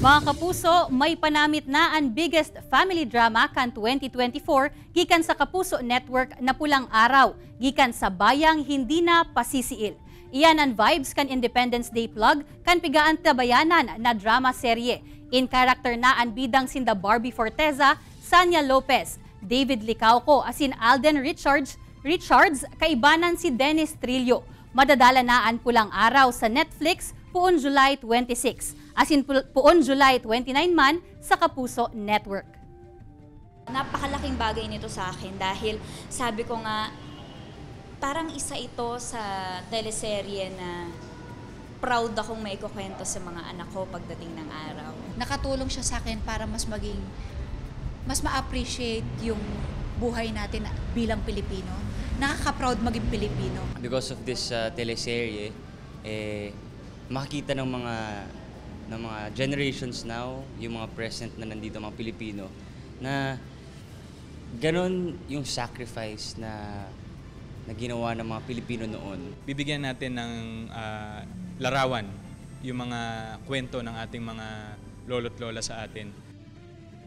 Mga kapuso, may panamit na ang biggest family drama kan 2024 gikan sa Kapuso Network na Pulang Araw, gikan sa bayang hindi na pasisiil. Iyan ang vibes kan Independence Day plug kan pigaan tabayanan na drama serye. In character na ang bidang sinda Barbie Forteza, Sanya Lopez, David Licauco, asin Alden Richards, kaibanan si Dennis Trillo. Madadala na ang Pulang Araw sa Netflix puon July 26. Asin puon July 29 man sa Kapuso Network. Napakalaking bagay nito sa akin dahil sabi ko nga parang isa ito sa teleserye na proud akong maikukwento sa mga anak ko pagdating ng araw. Nakatulong siya sa akin para mas ma-appreciate yung buhay natin bilang Pilipino. Nakaka-proud maging Pilipino. Because of this teleserye, makikita ng mga generations now, yung mga present na nandito, mga Pilipino, na ganon yung sacrifice na ginawa ng mga Pilipino noon. Bibigyan natin ng larawan yung mga kwento ng ating mga lolo't lola sa atin.